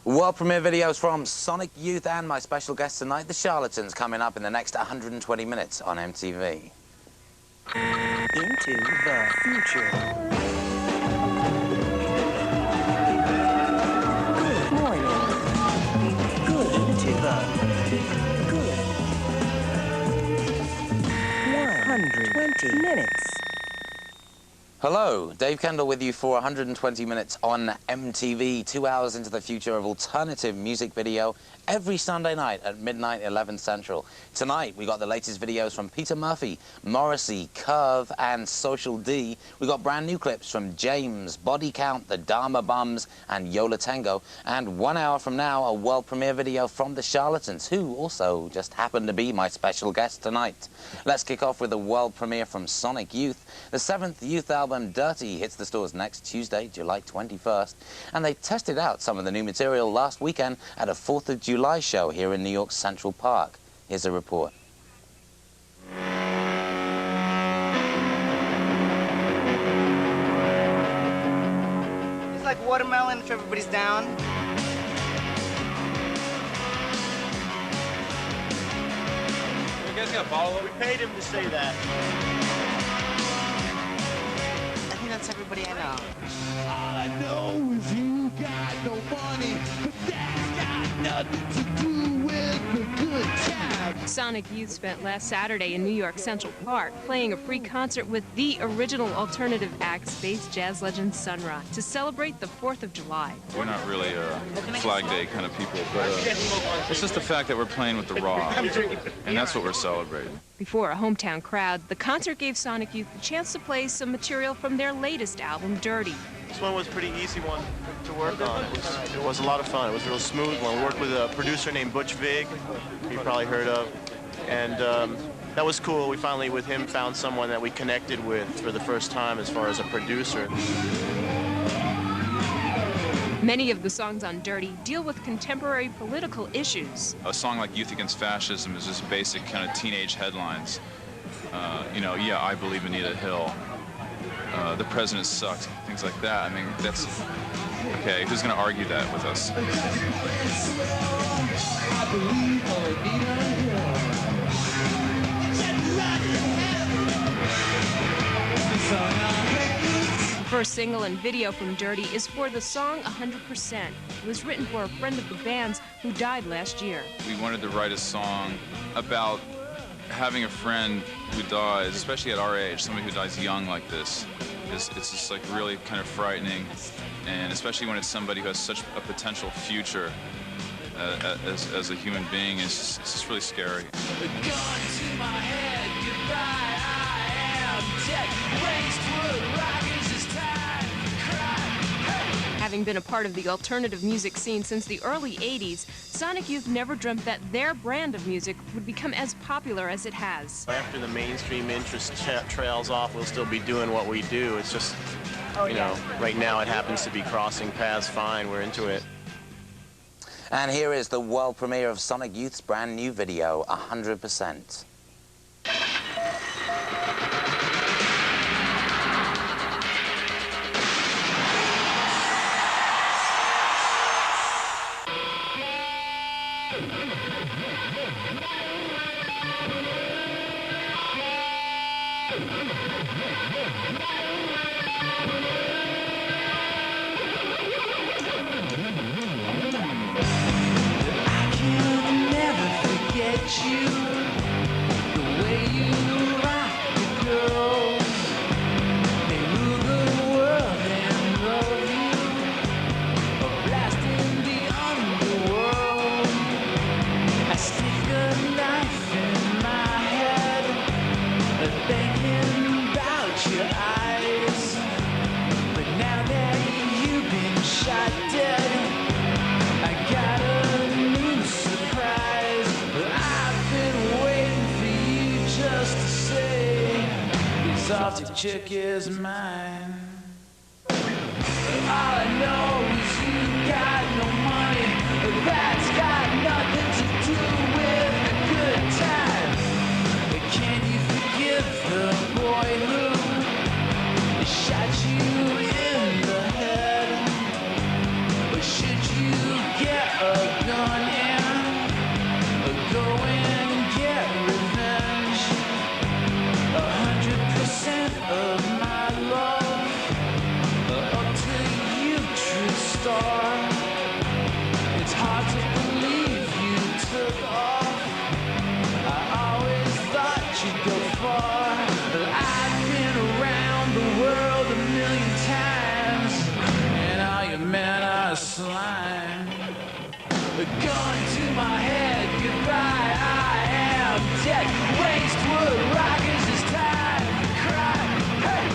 World premiere videos from Sonic Youth and my special guest tonight, the Charlatans, coming up in the next 120 minutes on MTV. Into the future. Good morning. Good into the good. 120 minutes. Hello, Dave Kendall with you for 120 minutes on MTV, 2 hours into the future of alternative music video every Sunday night at midnight, 11 Central. Tonight, we got the latest videos from Peter Murphy, Morrissey, Curve, and Social D. We got brand new clips from James, Body Count, The Dharma Bums, and Yola Tango. And 1 hour from now, a world premiere video from the Charlatans, who also just happened to be my special guest tonight. Let's kick off with a world premiere from Sonic Youth. The 7th Youth album, Dirty, hits the stores next Tuesday, July 21st. And they tested out some of the new material last weekend at a 4th of July show here in New York's Central Park. Here's a report. It's like watermelon if everybody's down. You guys got a bottle of it? We paid him to say that. I think that's everybody I know. All I know is you got no money, but that's got nothing to do with the good time. Sonic Youth spent last Saturday in New York Central Park playing a free concert with the original alternative act, space jazz legend Sun Ra, to celebrate the 4th of July. We're not really Flag Day kind of people, but it's just the fact that we're playing with the raw, and that's what we're celebrating. Before a hometown crowd, the concert gave Sonic Youth the chance to play some material from their latest album, Dirty. This one was a pretty easy one to work on. It was a lot of fun. It was real smooth one. We worked with a producer named Butch Vig, you probably heard of, and that was cool. We finally, with him, found someone that we connected with for the first time as far as a producer. Many of the songs on Dirty deal with contemporary political issues. A song like Youth Against Fascism is just basic kind of teenage headlines. Yeah, I believe Anita Hill. The president sucked, things like that. I mean, that's, okay, who's going to argue that with us? The first single and video from Dirty is for the song 100%. It was written for a friend of the band's who died last year. We wanted to write a song about having a friend who dies, especially at our age, somebody who dies young like this. It's just like really kind of frightening, and especially when it's somebody who has such a potential future as a human being, it's just really scary. Having been a part of the alternative music scene since the early 80s, Sonic Youth never dreamt that their brand of music would become as popular as it has. After the mainstream interest trails off, we'll still be doing what we do. It's just, you know, right now it happens to be crossing paths fine. We're into it. And here is the world premiere of Sonic Youth's brand new video, 100%. You, the way you rock the girls, they rule the world and love you, a blast in the underworld. I stick a knife in my head, thinking about your eyes, but now that you've been shot dead, I got a new surprise. Just to say, this Arctic chick is mine. All I know is you got no money, but that's got nothing to do with a good time. Can you forgive the boy who shot you in the head? Or should you get store. It's hard to believe you took off. I always thought you'd go far. I've been around the world a million times, and all your men are slime. Going to my head, goodbye, I am dead. Wastewood rockers, it's time to cry. Hey!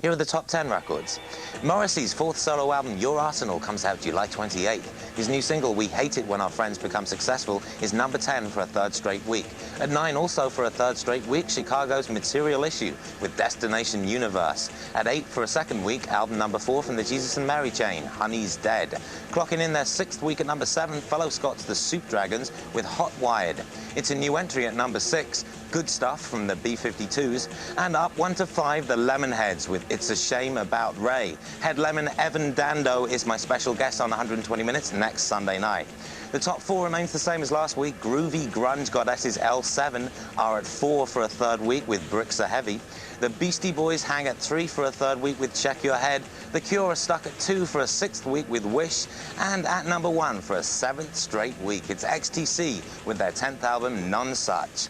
Here are the top 10 records. Morrissey's fourth solo album, Your Arsenal, comes out July 28th. His new single, We Hate It When Our Friends Become Successful, is number 10 for a third straight week. At 9, also for a third straight week, Chicago's Material Issue with Destination Universe. At 8, for a second week, album number 4 from the Jesus and Mary chain, Honey's Dead. Clocking in their 6th week at number 7, fellow Scots, the Soup Dragons with Hot Wired. It's a new entry at number 6, Good Stuff from the B-52s. And up 1 to 5, the Lemonheads with It's a Shame About Ray. Head Lemon Evan Dando is my special guest on 120 Minutes next Sunday night. The top 4 remains the same as last week. Groovy grunge goddesses L7 are at 4 for a third week with Bricks Are Heavy. The Beastie Boys hang at 3 for a third week with Check Your Head. The Cure are stuck at 2 for a 6th week with Wish. And at number 1 for a 7th straight week, it's XTC with their 10th album, None Such.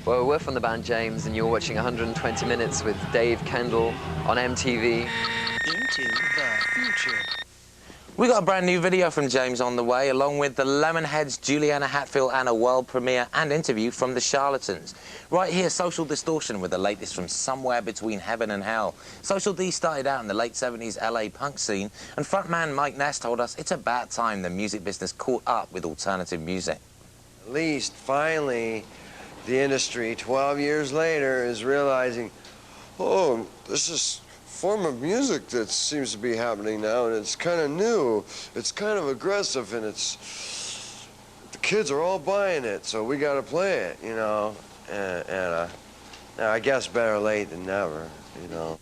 Well, we're from the band James, and you're watching 120 Minutes with Dave Kendall on MTV. Into the future. We got a brand new video from James on the way, along with the Lemonheads, Juliana Hatfield, and a world premiere and interview from the Charlatans. Right here, Social Distortion with the latest from somewhere between heaven and hell. Social D started out in the late 70s LA punk scene, and frontman Mike Ness told us it's about time the music business caught up with alternative music. At least, finally, the industry, 12 years later, is realizing, oh, this is form of music that seems to be happening now, and it's kind of new, it's kind of aggressive, and it's, the kids are all buying it, so we got to play it, you know, and I guess better late than never, you know.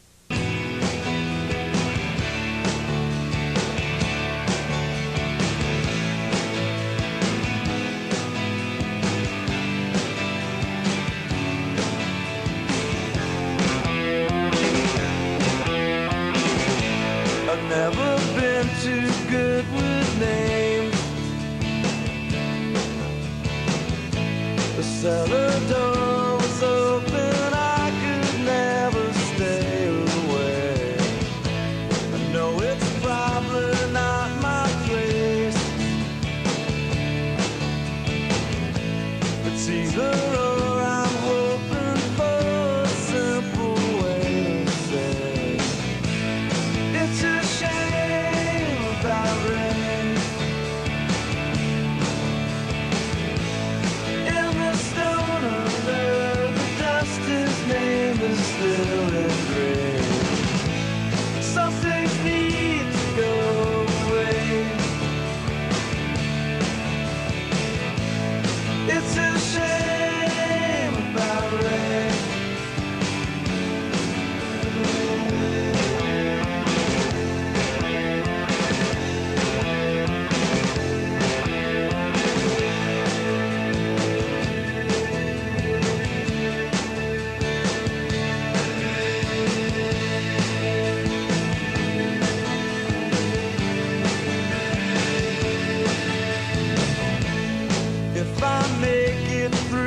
Never been too good with names. The cellar door was open, I could never stay away. I know it's probably not my place, but either or, I'm hoping for a simple way to say it's a shame about rain. In the stone under the dust, his name is still engraved. Some things need to go away. It's a shame about rain. If I make it through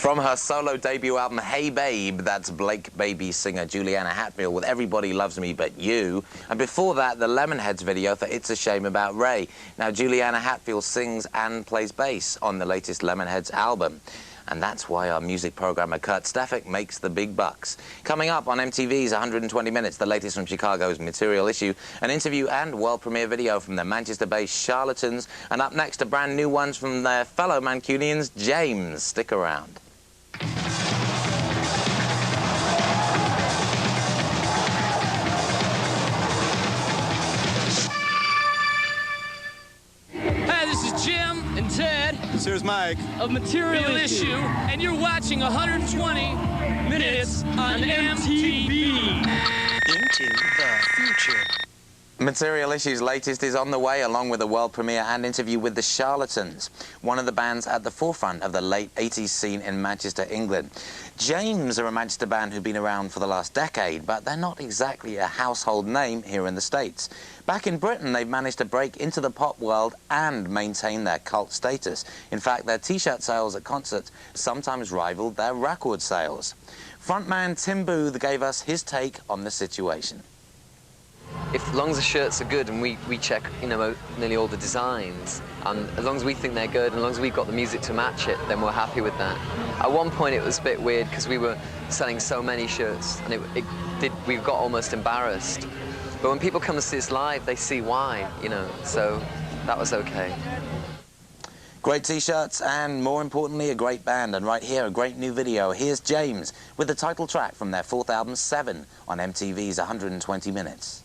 From her solo debut album, Hey Babe, that's Blake Baby singer Juliana Hatfield with Everybody Loves Me But You. And before that, the Lemonheads video for It's a Shame About Ray. Now, Juliana Hatfield sings and plays bass on the latest Lemonheads album. And that's why our music programmer Kurt Stefik makes the big bucks. Coming up on MTV's 120 Minutes, the latest from Chicago's Material Issue, an interview and world premiere video from the Manchester-based Charlatans, and up next, a brand new ones from their fellow Mancunians, James. Stick around. Hi, this is Jim and Ted. Here's Mike. Of Material Issue, and you're watching 120 Minutes on MTV. Into the future. Material Issue's latest is on the way, along with a world premiere and interview with the Charlatans, one of the bands at the forefront of the late 80s scene in Manchester, England. James are a Manchester band who've been around for the last decade, but they're not exactly a household name here in the States. Back in Britain, they've managed to break into the pop world and maintain their cult status. In fact, their T-shirt sales at concerts sometimes rivaled their record sales. Frontman Tim Booth gave us his take on the situation. As long as the shirts are good and we check, you know, nearly all the designs, and as long as we think they're good, and as long as we've got the music to match it, then we're happy with that. At one point it was a bit weird because we were selling so many shirts, and we got almost embarrassed. But when people come to see us live, they see why, you know, so that was okay. Great T-shirts and, more importantly, a great band. And right here, a great new video. Here's James with the title track from their fourth album, 7, on MTV's 120 Minutes.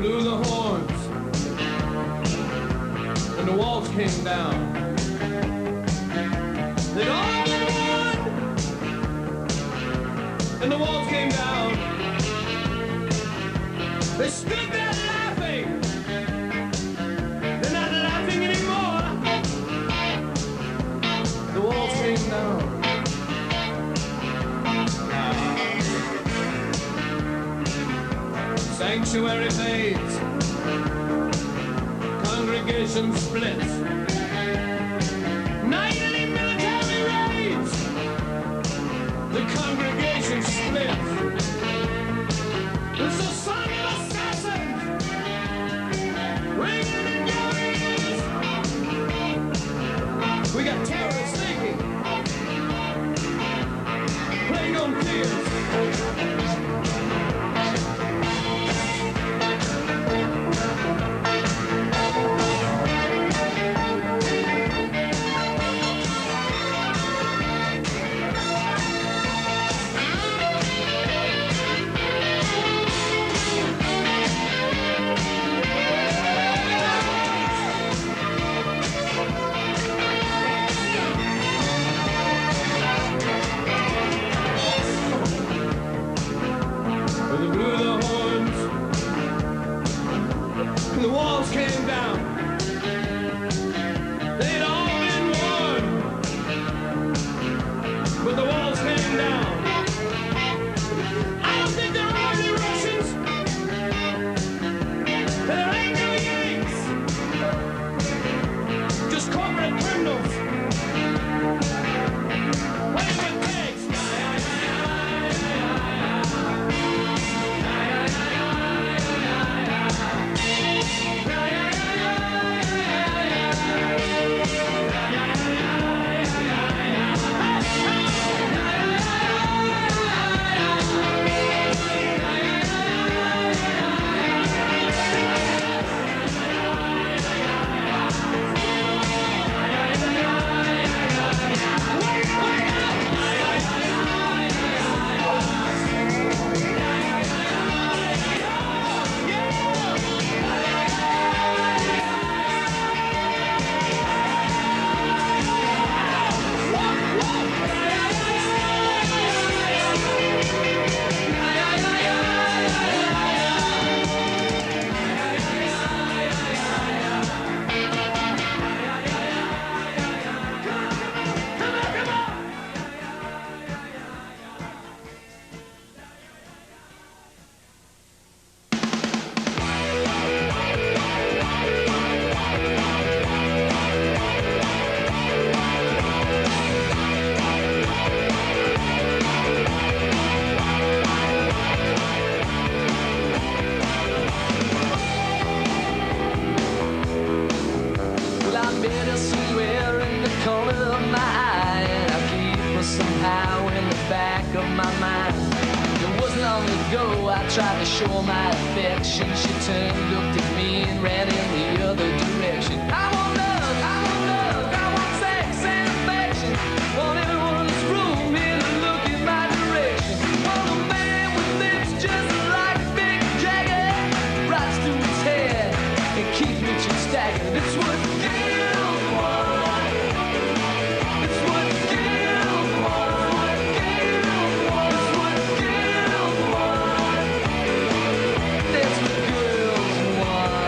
blew the horns, and the walls came down. They'd all been won, and the walls came down. They stood there laughing. They're not laughing anymore. The walls came down. Sanctuary fades, congregation splits, nightly military raids, the congregation splits. There's a song of assassins ringing in your ears. We got terrorists thinking, playing on fears. They blew the horns, and the walls came down. They'd all been won, but the walls came down. I don't think there are any Russians, and there ain't no Yanks, just corporate criminals. Playing with pigs. Tried to show my affection. She turned, looked at me, and ran in the other direction. I want love, I want love, I want sex and affection. Want everyone in this room here to look in my direction. Want a man with lips just like Big Jagger, rides through his head and keeps me just staggered. It's what girls want. It's what girls want. Girls want. It's what girls want. That's what girls want.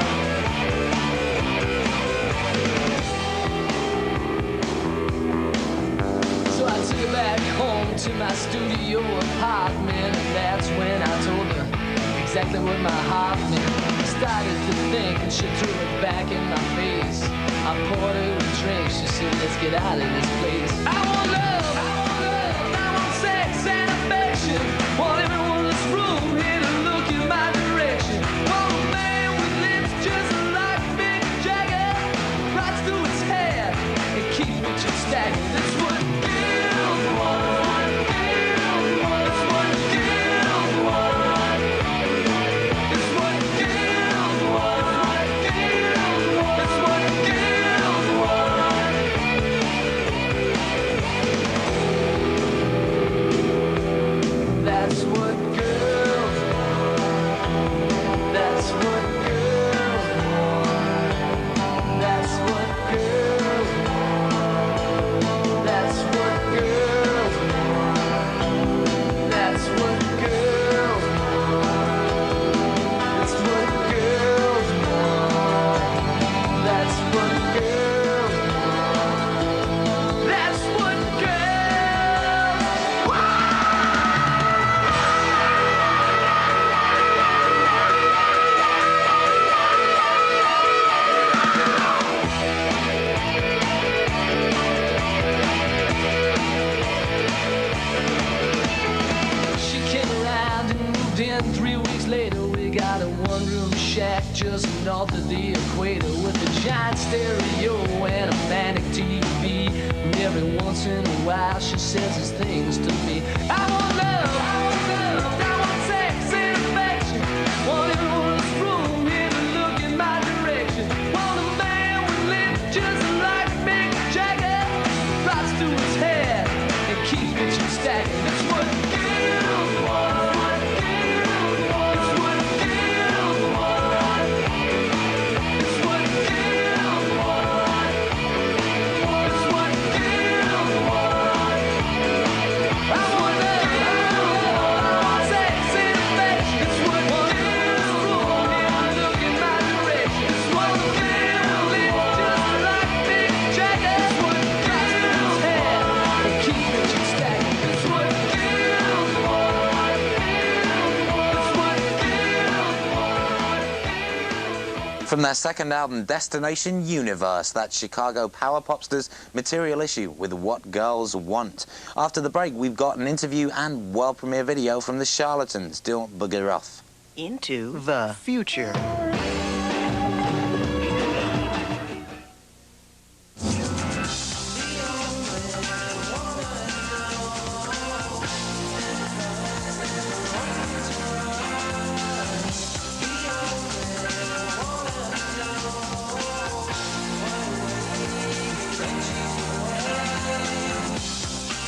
So I took her back home to my studio apartment, and that's when I told her exactly what my heart meant. I started to think, and she threw it back in my face. I poured her a drink, she said, let's get out of this place. I want love, I want love, I want sex and affection. Want everyone in this room here to look in my direction. Want a man with lips just like Big Jagger, rides through his hair and keeps me just staggered. That's what girls want. Girls want. It's what girls want. It's what girls want. Girls want. It's what girls want. Then 3 weeks later, we got a one-room shack just north of the equator with a giant stereo and a manic TV. And every once in a while, she says these things to me. I want love, I want sex and affection. Want everyone's room here to look in my direction. Want a man with lips just like Mick Jagger. Plots to his head and keeps bitches stacking. That's what girls want. That's what girls want. That's what girls want. That's what girls want. I want love, I want sex and affection. That's what girls want. And look in my direction. That's what girls live just like Mick Jagger. That's what girls have and keep bitches stacking. That's what girls want. That's what girls want. From their second album, Destination Universe, that's Chicago power popsters' material issue with What Girls Want. After the break, we've got an interview and world premiere video from the Charlatans. Don't bugger off. Into the future.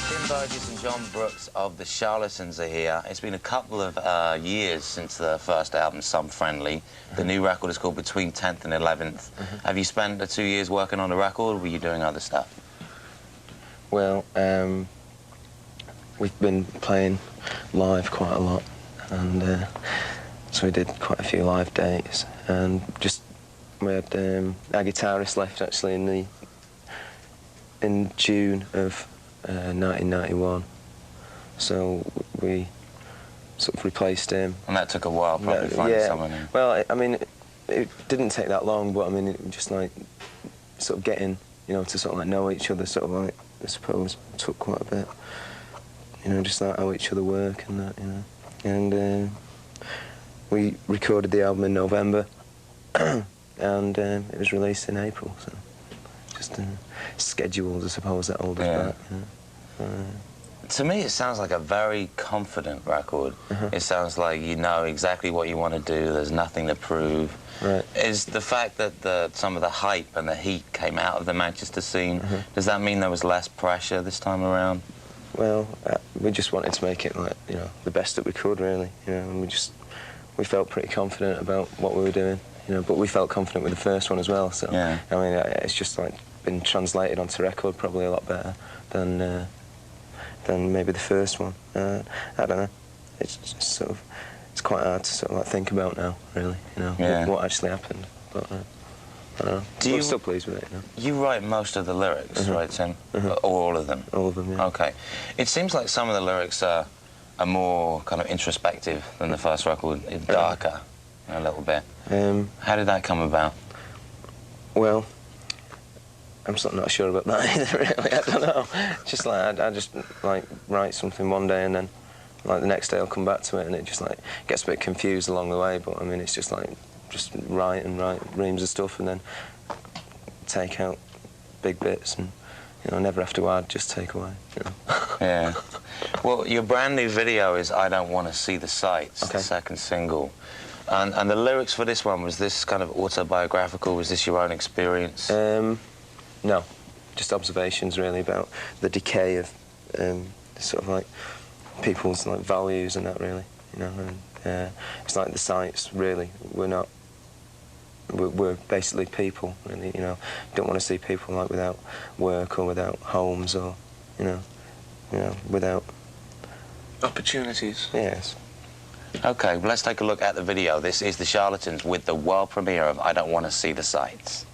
Tim Burgess and John Brooks of the Charlatans are here. It's been a couple of years since the first album, Some Friendly. The new record is called Between 10th and 11th. Have you spent the 2 years working on the record, or were you doing other stuff? Well, we've been playing live quite a lot, and so we did quite a few live dates, and just we had our guitarist left actually in June of 1991, so we sort of replaced him. And that took a while, probably, finding someone in. Well, I mean, it didn't take that long, but I mean, it just like sort of getting, you know, to sort of like know each other, sort of like, I suppose, took quite a bit. You know, just like how each other work and that, you know. And we recorded the album in November, and it was released in April, so just scheduled, I suppose, that hold us back. You know? To me, it sounds like a very confident record. It sounds like you know exactly what you want to do. There's nothing to prove. Right. Is the fact that some of the hype and the heat came out of the Manchester scene, does that mean there was less pressure this time around? Well, we just wanted to make it, like, you know, the best that we could, really. You know, and we felt pretty confident about what we were doing. You know, but we felt confident with the first one as well. So yeah. I mean, it's just like been translated onto record probably a lot better than maybe the first one. I don't know. It's just sort of, it's quite hard to sort of like think about now, really. You know, what actually happened. But I don't know. I'm still pleased with it. You know? You write most of the lyrics, right, Tim? Or all of them? All of them, yeah. Okay. It seems like some of the lyrics are more kind of introspective than the first record, darker a little bit. How did that come about? Well, I'm sort of not sure about that either, really. I don't know. Just like, I just like write something one day and then like the next day I'll come back to it and it just like gets a bit confused along the way, but I mean it's just like, just write reams of stuff and then take out big bits and, you know, never have to add, just take away, you know. Yeah. Well, your brand new video is I Don't Want to See the Sights, the second single. And the lyrics for this one, was this kind of autobiographical? Was this your own experience? No, just observations really about the decay of sort of like people's like values and that, really, you know. And it's like the sights, really. We're basically people, really, you know. Don't want to see people like without work or without homes or, you know, without opportunities. Yes. Okay, well, let's take a look at the video. This is the Charlatans with the world premiere of I Don't Want to See the Sights.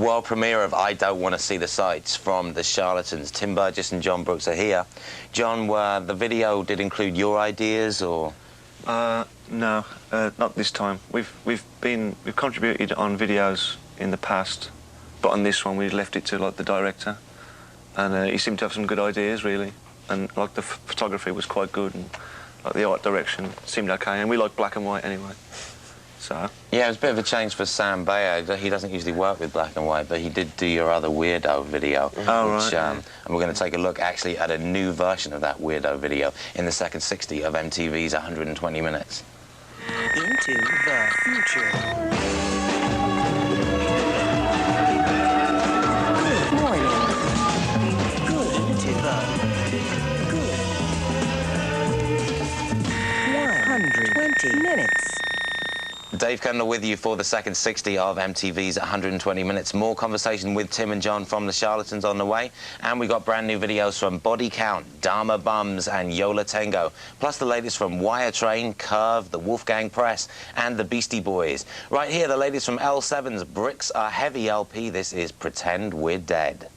world premiere of I Don't Want to See the Sights from the Charlatans. Tim Burgess and John Brooks are here. John, the video did include your ideas, or? No, not this time. We've contributed on videos in the past, but on this one we left it to like the director, and he seemed to have some good ideas really, and like the photography was quite good, and like the art direction seemed okay, and we like black and white anyway. So. Yeah, it was a bit of a change for Sam Bayer. He doesn't usually work with black and white, but he did do your other Weirdo video. Oh, right. And we're going to take a look, actually, at a new version of that Weirdo video in the second 60 of MTV's 120 Minutes. Into the future. Good morning. Good into the good. 120 minutes. Dave Kendall with you for the second 60 of MTV's 120 Minutes. More conversation with Tim and John from the Charlatans on the way. And we got brand new videos from Body Count, Dharma Bums and Yola Tango. Plus the latest from Wire Train, Curve, the Wolfgang Press and the Beastie Boys. Right here, the latest from L7's Bricks Are Heavy LP. This is Pretend We're Dead.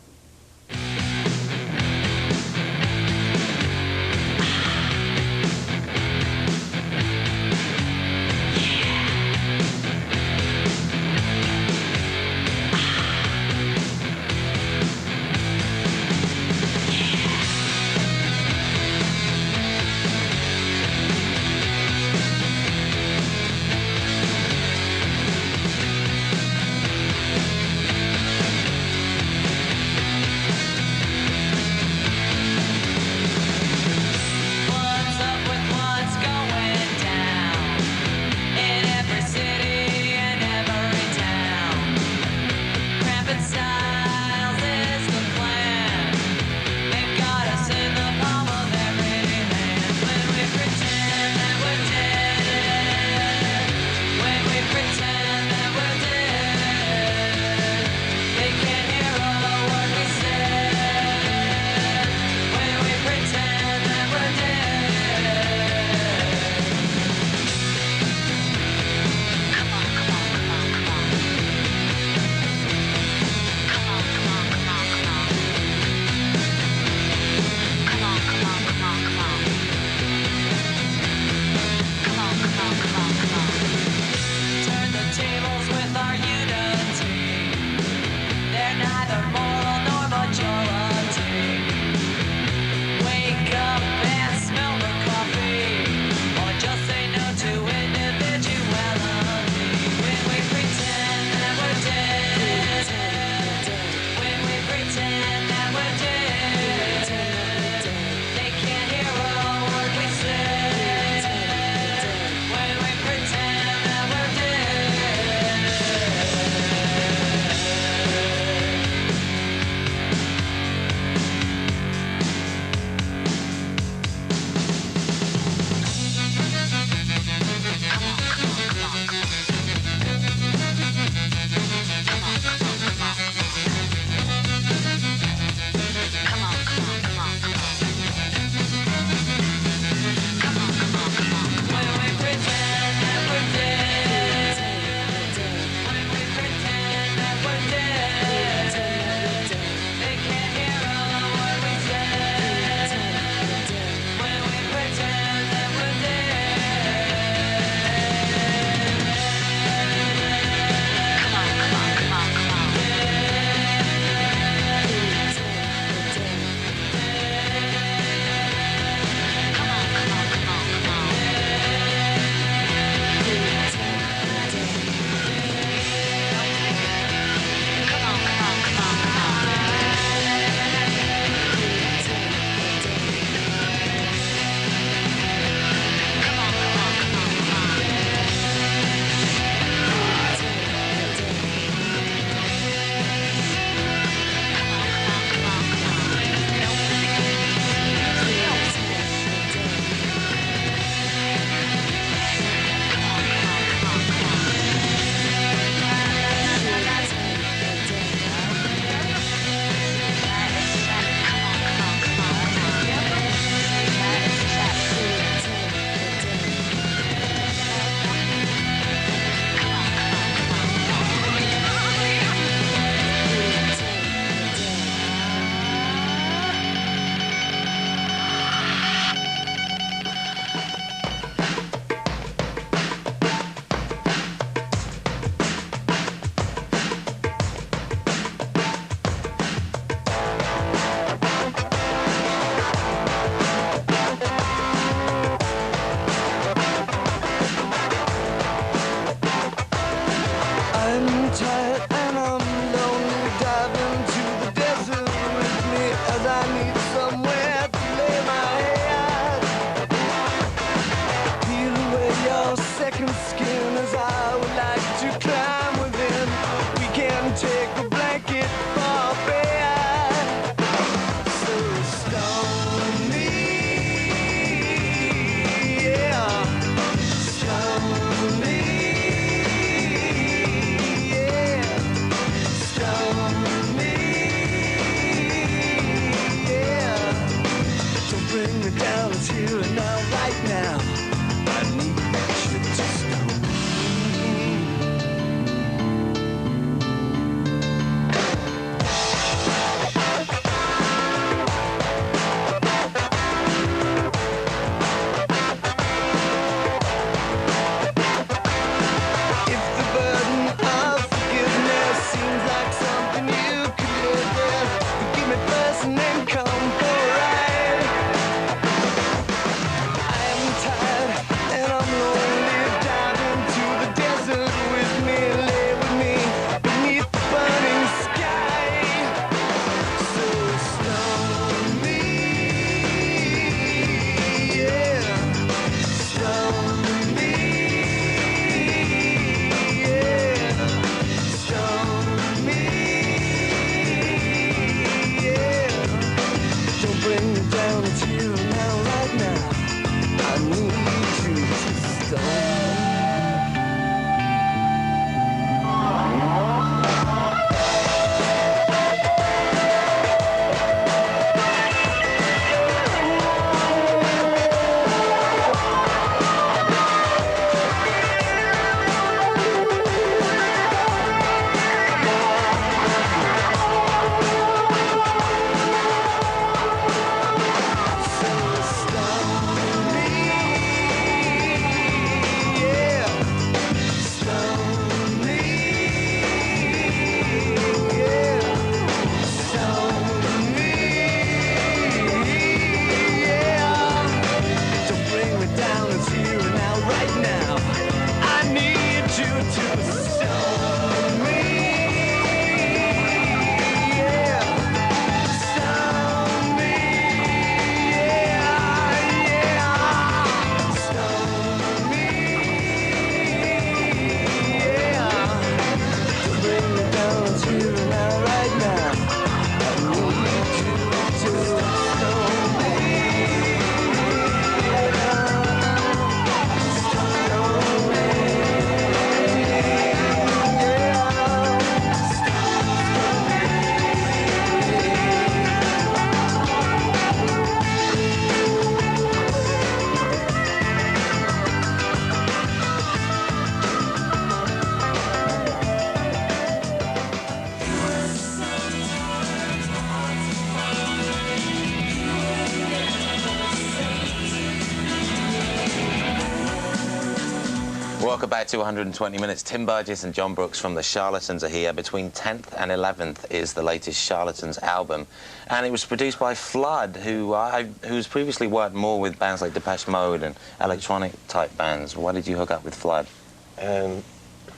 Welcome back to 120 Minutes. Tim Burgess and John Brooks from the Charlatans are here. Between 10th and 11th is the latest Charlatans album. And it was produced by Flood, who's previously worked more with bands like Depeche Mode and electronic-type bands. Why did you hook up with Flood?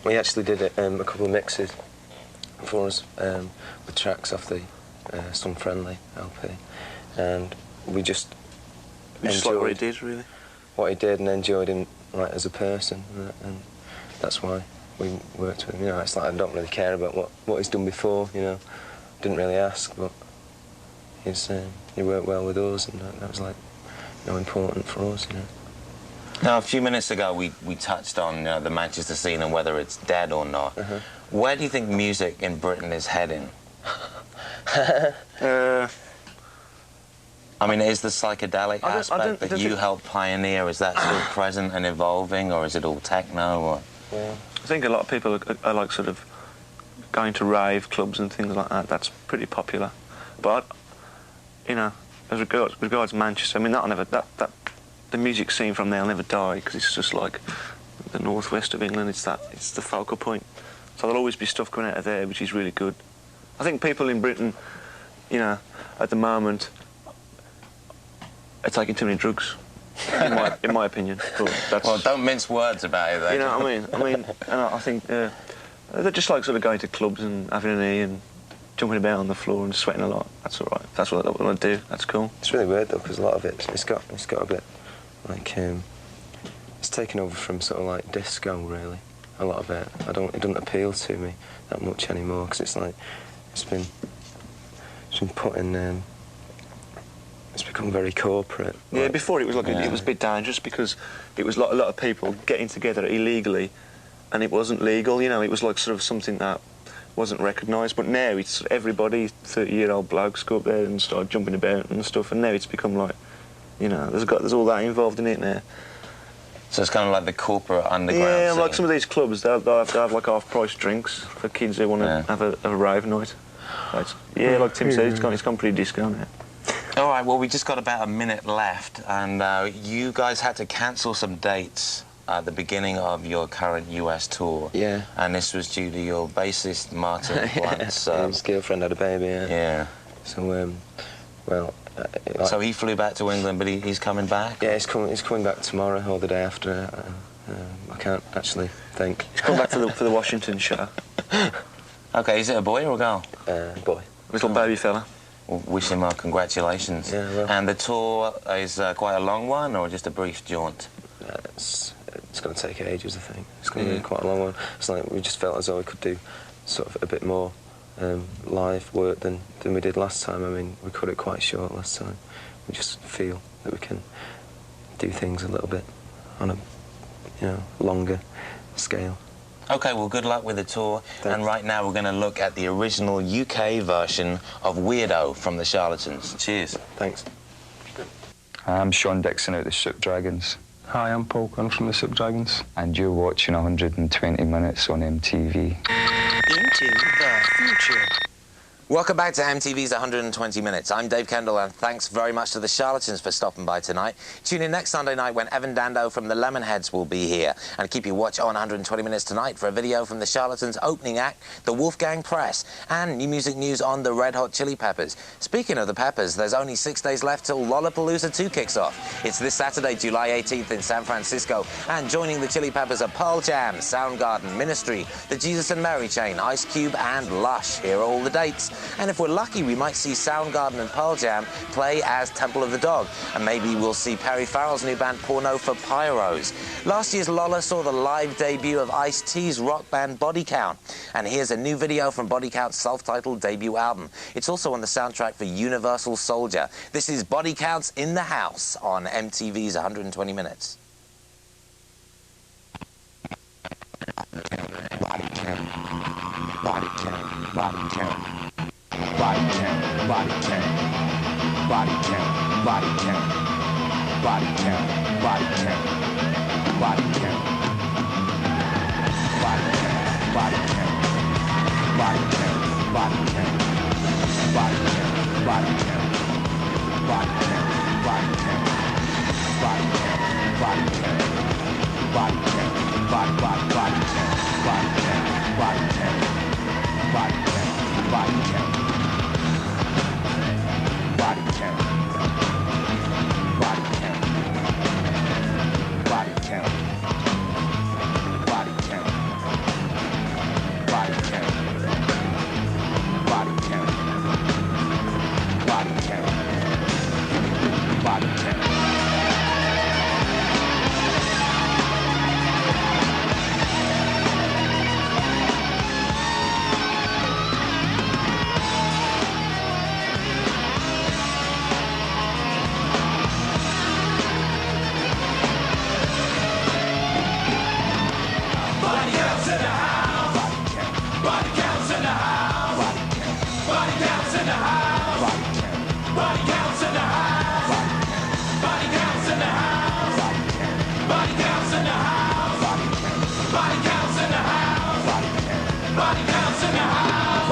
We actually did a couple of mixes for us with tracks off the Sun Friendly LP. And we just like what he did, really. What he did, and enjoyed him like as a person, and that's why we worked with him. You know, it's like I don't really care about what he's done before. You know, didn't really ask, but he worked well with us, and that was like important for us. You know. Now, a few minutes ago, we touched on the Manchester scene and whether it's dead or not. Where do you think music in Britain is heading? I mean, is the psychedelic aspect that you helped pioneer, is that still present and evolving, or is it all techno? Or? Yeah. I think a lot of people are like sort of going to rave clubs and things like that. That's pretty popular. But, you know, as regards Manchester, I mean, the music scene from there will never die, because it's just like the northwest of England. It's the focal point. So there'll always be stuff coming out of there, which is really good. I think people in Britain, you know, at the moment, are taking too many drugs, in my opinion. But that's, well, don't mince words about it, though. You know what I mean? And I think they're just like sort of going to clubs and having an E and jumping about on the floor and sweating a lot. That's all right. If that's what they want to do, that's cool. It's really weird though, because a lot of it's got a bit like it's taken over from sort of like disco, really. A lot of it. It doesn't appeal to me that much anymore, because it's like it's been put in. It's become very corporate. Yeah, before it was like it was a bit dangerous, because it was like a lot of people getting together illegally, and it wasn't legal. You know, it was like sort of something that wasn't recognised. But now it's everybody, 30-year-old blokes go up there and start jumping about and stuff. And now it's become like, you know, there's all that involved in it now. So it's kind of like the corporate underground. Yeah, scene. like some of these clubs, they'll have to have like half-price drinks for kids who want to have a rave night. Yeah, like Tim said, it's gone pretty disco now. All right, well, we just got about a minute left, and you guys had to cancel some dates at the beginning of your current US tour. Yeah. And this was due to your bassist, Martin Blunt's... his girlfriend had a baby, yeah. Yeah. So, well... so he flew back to England, but he's coming back? Yeah, he's coming back tomorrow or the day after. I can't actually think. He's coming back for the Washington show. OK, is it a boy or a girl? Boy. Little baby fella. Well, wish him congratulations. Yeah, well. And the tour is quite a long one, or just a brief jaunt? It's going to take ages, I think. It's going to be quite a long one. It's like we just felt as though we could do sort of a bit more live work than we did last time. I mean, we cut it quite short last time. We just feel that we can do things a little bit on a longer scale. OK, well, good luck with the tour. Thanks. And right now we're going to look at the original UK version of Weirdo from the Charlatans. Cheers. Thanks. I'm Sean Dixon out the Soup Dragons. Hi, I'm Paul Gunn from the Soup Dragons. And you're watching 120 Minutes on MTV. Into the future. Welcome back to MTV's 120 Minutes. I'm Dave Kendall, and thanks very much to the Charlatans for stopping by tonight. Tune in next Sunday night when Evan Dando from the Lemonheads will be here. And keep your watch on 120 Minutes tonight for a video from the Charlatans' opening act, the Wolfgang Press, and new music news on the Red Hot Chili Peppers. Speaking of the Peppers, there's only 6 days left till Lollapalooza 2 kicks off. It's this Saturday, July 18th in San Francisco, and joining the Chili Peppers are Pearl Jam, Soundgarden, Ministry, the Jesus and Mary Chain, Ice Cube, and Lush. Here are all the dates. And if we're lucky, we might see Soundgarden and Pearl Jam play as Temple of the Dog. And maybe we'll see Perry Farrell's new band Porno for Pyros. Last year's Lolla saw the live debut of Ice-T's rock band Body Count. And here's a new video from Body Count's self-titled debut album. It's also on the soundtrack for Universal Soldier. This is Body Count's In the House on MTV's 120 Minutes. Body count, body count, body count. Body count, body count, body count, body count, body count, body count, body count, body count, body count, body count, body count, body count, body count, body count, body count, body count, body count, body count, body count, body Body counts in the house. Body counts in the house. Body counts in the house. Body counts in the house. Body counts in the house.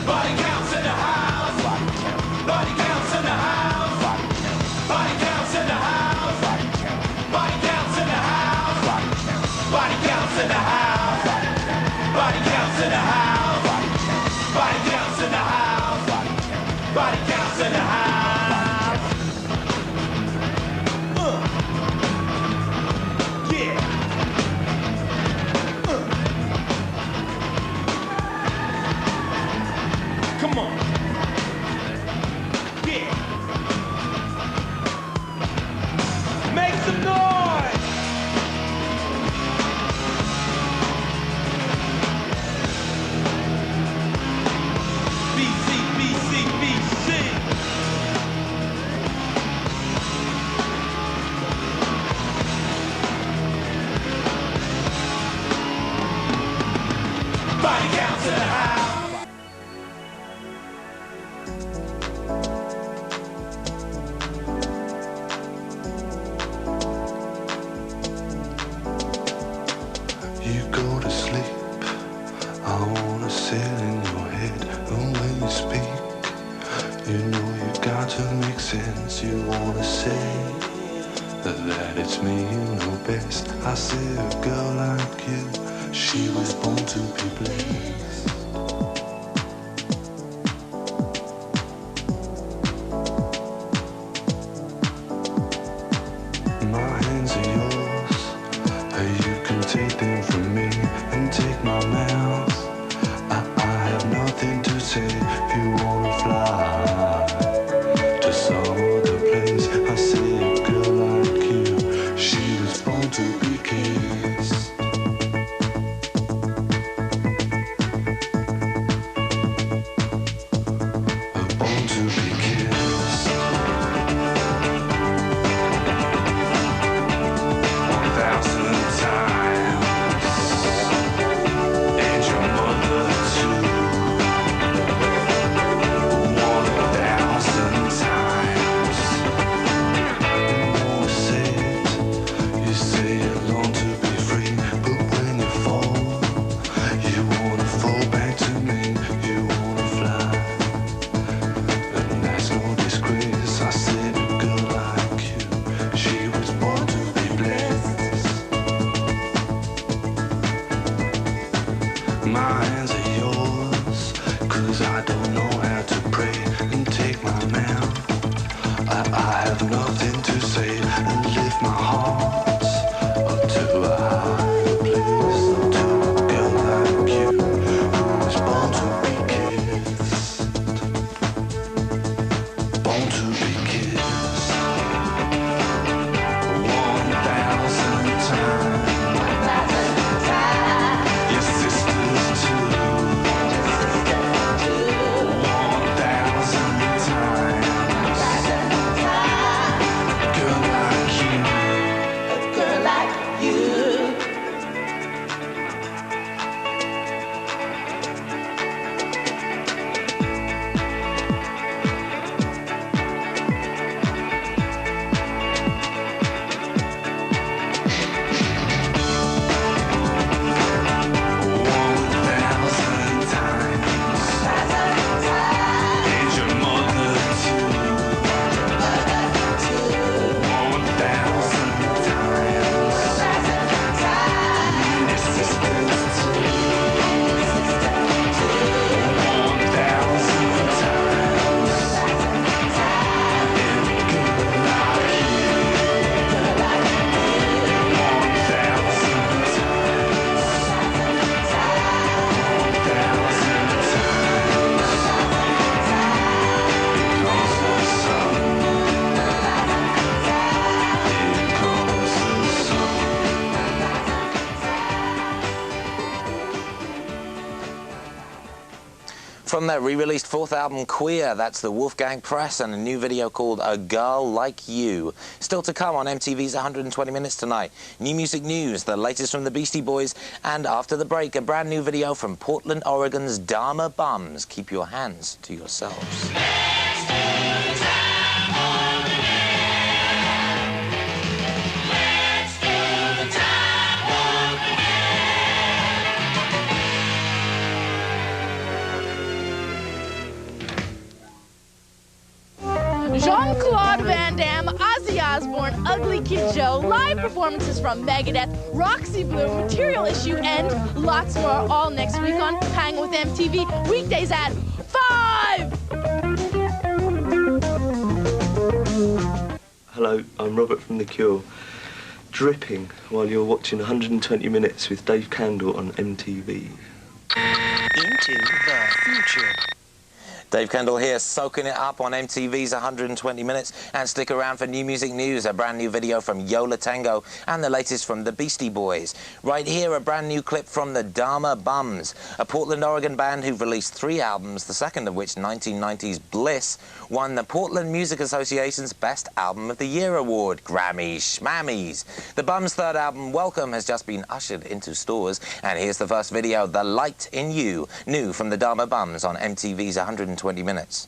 Body counts in the house. Body counts in the house. Body counts in the house. Body counts in the house. Body counts in the house. Body counts in the house. Body counts in the house. Body counts in the house. Yeah. Come on. Yeah. Make some noise. BC, BC, BC. Body counts in the house. You go to sleep, I wanna sit in your head. And when you speak, you know you got to make sense. You wanna say that it's me you know best. I say a girl like you, she was born to be blessed. My hands are yours, you can take them from me and take my mouth. I have nothing to say. If you wanna fly to some other place, I say a girl like you, she was born to be kissed. Born to be kissed. 1,000 times. And your mother too. 1,000 times. You wanna say it, you say you long to be free, but when you fall, you wanna fall back to me. You wanna fly, and that's no disgrace. I said a girl like you, she was born to be blessed. My hands are yours, 'cause I don't know how to pray and take my mouth. I have nothing to say and lift my heart up to a higher place, to a girl like you who was born to be kissed. Born to be kissed. 1,000 times. Your sisters too. From their re-released fourth album, Queer, that's the Wolfgang Press and a new video called A Girl Like You. Still to come on MTV's 120 Minutes tonight. New music news, the latest from the Beastie Boys, and after the break, a brand new video from Portland, Oregon's Dharma Bums. Keep your hands to yourselves. Jean-Claude Van Damme, Ozzy Osbourne, Ugly Kid Joe, live performances from Megadeth, Roxy Blue, Material Issue, and lots more all next week on Hang with MTV, weekdays at 5! Hello, I'm Robert from The Cure. Dripping while you're watching 120 Minutes with Dave Candle on MTV. Into the future. Dave Kendall here, soaking it up on MTV's 120 Minutes. And stick around for new music news, a brand new video from Yola Tango, and the latest from the Beastie Boys. Right here, a brand new clip from the Dharma Bums, a Portland, Oregon band who've released 3 albums, the second of which, 1990's Bliss, won the Portland Music Association's Best Album of the Year award. Grammys, schmammies. The Bums' third album, Welcome, has just been ushered into stores. And here's the first video, The Light in You, new from the Dharma Bums on MTV's 120 Minutes.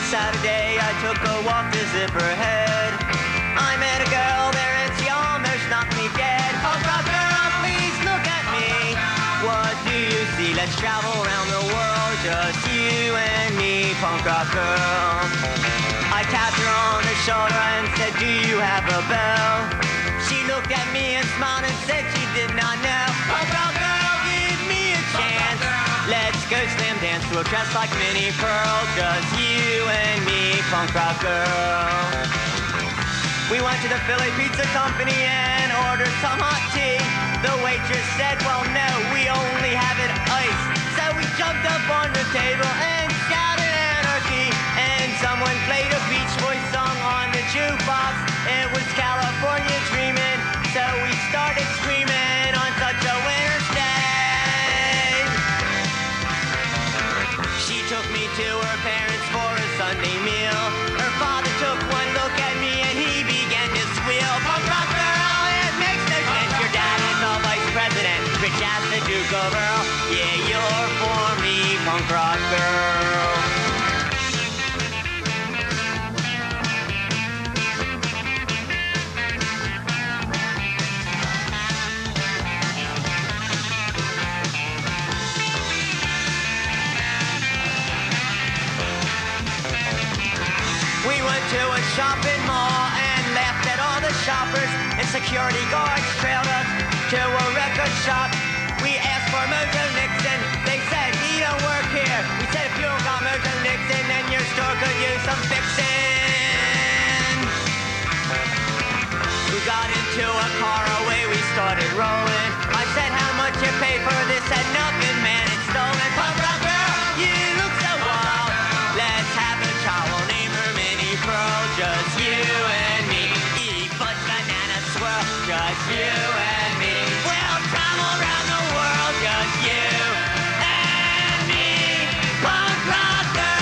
Saturday I took a walk to zip her head. I met a girl there and she almost knocked me dead. Oh, girl, please look at me. What do you see? Let's travel around the world, just you and me, punk rock girl. I tapped her on the shoulder and said, do you have a bell? She looked at me and smiled and said she did not know. Oh, girl, give me a chance. Let's go slam dance to a dress like Minnie Pearl, just you and me, punk rock girl. We went to the Philly Pizza Company and ordered some hot tea. The waitress said, well, no, we only have it iced. So we jumped up on the table and shouted anarchy. And someone played a Beach Boys song on the jukebox. It was California Dreamin', so we started screaming on such a winter's day. She took me to her parents for a Sunday meal. Her father took one look at me and he began to squeal. Punk rock girl, it makes no sense. Your dad is a vice president, rich as the Duke of Earl. Yeah, you're for me, punk rock girl. We went to a shopping mall and laughed at all the shoppers, and security guards trailed us to a record shop. We asked for Mojo Nixon, they said he don't work here. We said if you don't got Mojo Nixon, then your store could use some fixing. We got into a car, away we started rolling. I said, how much you pay for this? Said nothing, man, it's stolen. Punk rock girl, you look so wild. Let's have a child, we'll name her Minnie Pearl. Just you and me, eat fudge, banana, swirl. Just you and me, we'll travel around the world. Just you and me, punk rock girl.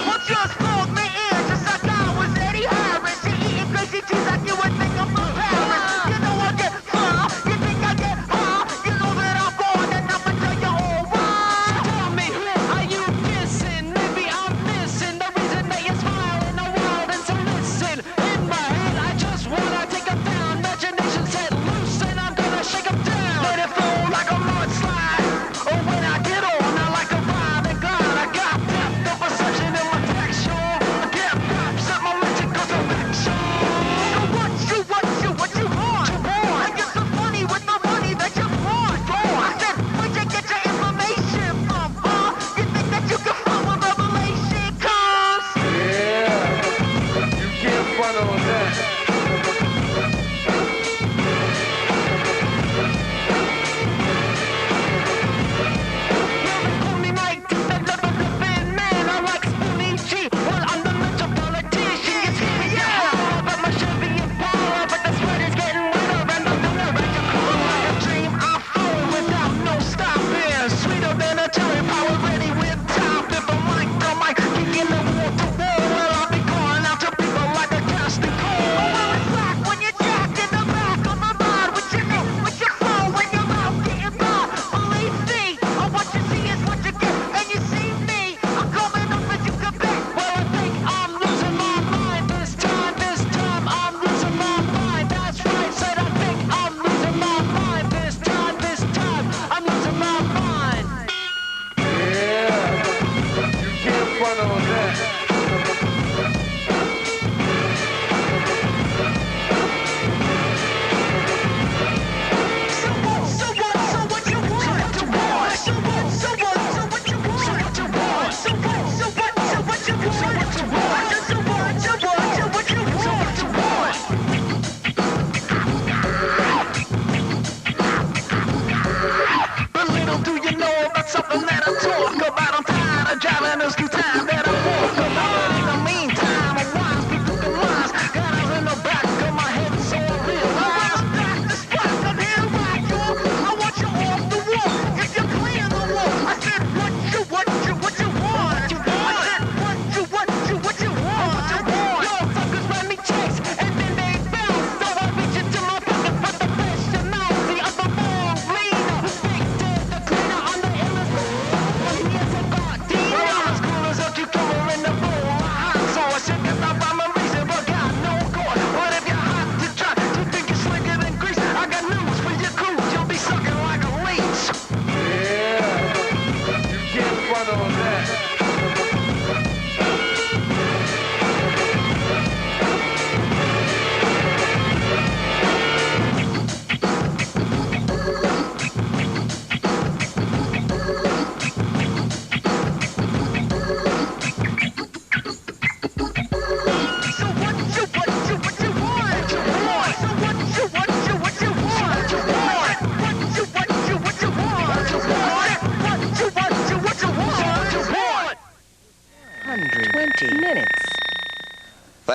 What just pulled me in just like I was Eddie Harris. She eating crazy cheese like you would think I'm from Paris. You know I get far, you think I get hard. You know that I'm born and I'ma tell you all why. Tell me, who are you kissing? Maybe I'm missing the reason that you smile in the world. And so listen, in my head I just wanna take 'em down. Imagination set loose and I'm gonna shake 'em down. Let it flow like a mudslide. Oh, when I get on, I like a ride and glide. I got depth of perception in my texture. I get raps at my logical direction. So what you want? I get so funny with the money that you want. I said, where'd you get your information from, huh? You think that you can find where revelation comes? Yeah, you can't front on that. Call me Mike, the flippin' man. I like Spoonie G. Well, I'm the metropolitan. You see me get hard, but my Chevy Impala. But the sweat is getting wetter and the winter at your core. Like a dream, I flow without no stopping. Sweeter than a cherry power, ready with top. If I'm like the mic, kicking the wall to wall, well, I'll be calling out to people like a casting call.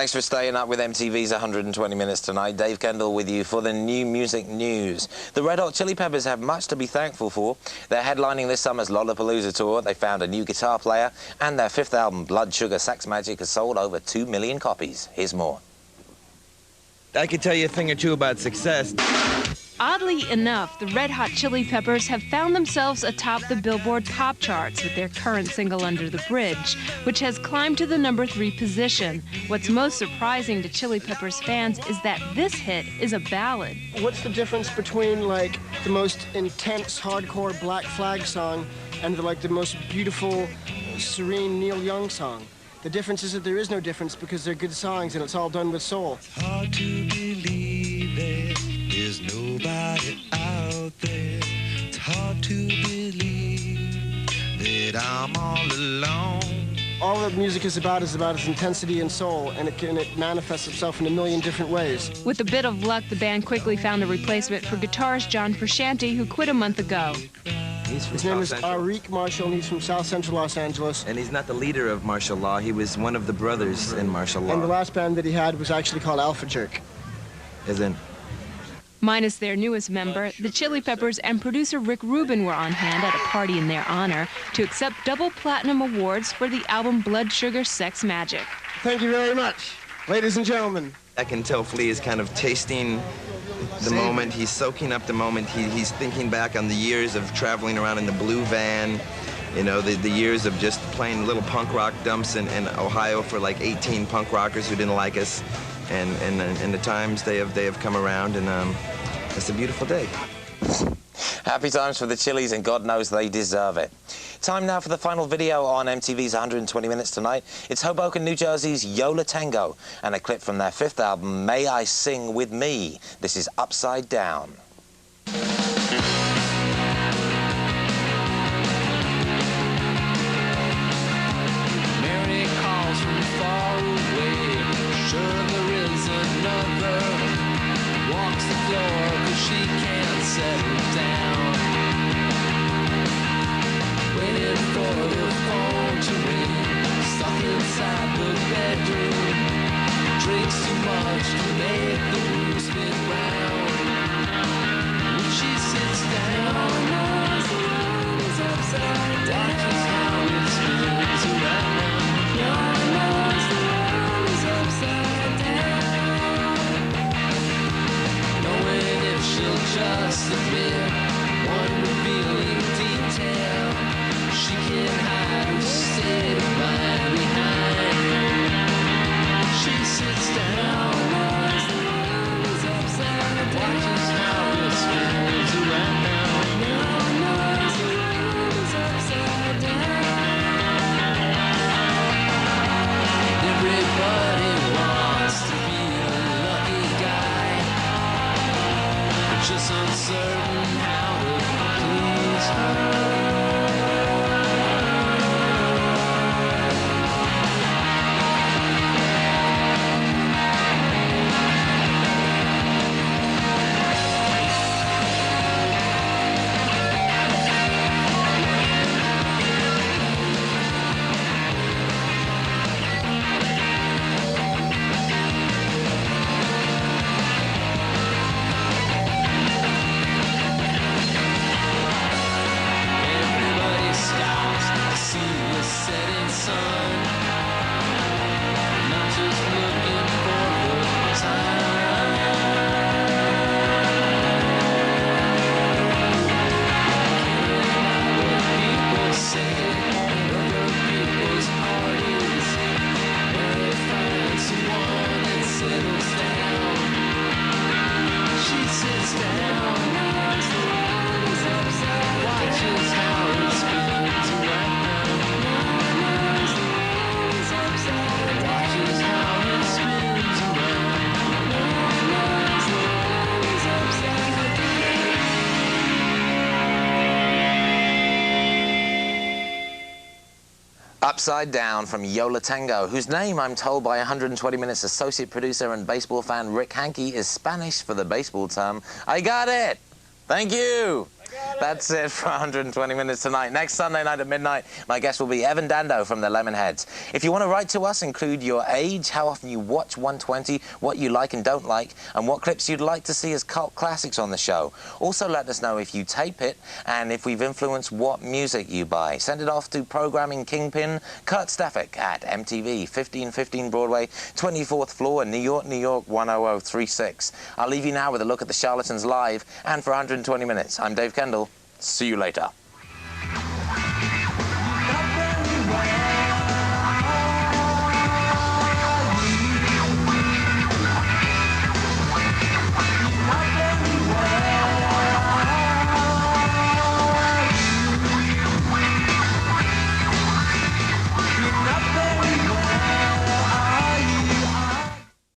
Thanks for staying up with MTV's 120 Minutes tonight. Dave Kendall with you for the new music news. The Red Hot Chili Peppers have much to be thankful for. They're headlining this summer's Lollapalooza tour. They found a new guitar player, and their fifth album, Blood Sugar Sex Magic, has sold over 2 million copies. Here's more. I could tell you a thing or two about success. Oddly enough, the Red Hot Chili Peppers have found themselves atop the Billboard pop charts with their current single Under the Bridge, which has climbed to the #3 position. What's most surprising to Chili Peppers fans is that this hit is a ballad. What's the difference between like the most intense hardcore Black Flag song and the most beautiful, serene Neil Young song? The difference is that there is no difference because they're good songs and it's all done with soul. Hard to believe there's nobody out there. It's hard to believe that I'm all alone. All that music is about its intensity and soul, and it manifests itself in a million different ways. With a bit of luck, the band quickly found a replacement for guitarist John Frusciante, who quit a month ago. His name is Arik Marshall, and he's from South Central Los Angeles. And he's not the leader of martial law. He was one of the brothers in martial law. And the last band that he had was actually called Alpha Jerk. Isn't? Minus their newest member, the Chili Peppers and producer Rick Rubin were on hand at a party in their honor to accept double platinum awards for the album Blood Sugar Sex Magic. Thank you very much, ladies and gentlemen. I can tell Flea is kind of tasting the moment. He's soaking up the moment. He's thinking back on the years of traveling around in the blue van, you know, the years of just playing little punk rock dumps in Ohio for like 18 punk rockers who didn't like us, and the times they have come around, and it's a beautiful day. Happy times for the Chili's, and God knows they deserve it. Time now for the final video on MTV's 120 Minutes tonight. It's Hoboken, New Jersey's Yola Tango, and a clip from their fifth album, May I Sing With Me. This is Upside Down. Mary calls from far away. Sure there is another. Walks the floor 'cause she can't settle down. Waiting for the phone to ring. Stuck inside the bedroom. Drinks too much to make the room spin round. When she sits down, knows the world is upside down. Watches how it spins around. Knows the world is upside down. Knowing if she'll just admit one revealing detail, she can hide her state of mind behind. She sits down, knows the world is upside down. Watches how it spins around. Knows the world is upside down. Everybody wants to be a lucky guy, but just uncertain how to please her. Upside Down from Yola Tango, whose name, I'm told by 120 Minutes associate producer and baseball fan Rick Hankey, is Spanish for the baseball term, I got it! Thank you! That's it for 120 Minutes tonight. Next Sunday night at midnight, my guest will be Evan Dando from the Lemonheads. If you want to write to us, include your age, how often you watch 120, what you like and don't like, and what clips you'd like to see as cult classics on the show. Also let us know if you tape it and if we've influenced what music you buy. Send it off to Programming Kingpin Kurt Stefik at MTV, 1515 Broadway, 24th floor, New York, New York, 10036. I'll leave you now with a look at the Charlatans live, and for 120 Minutes, I'm Dave Kendall. See you later.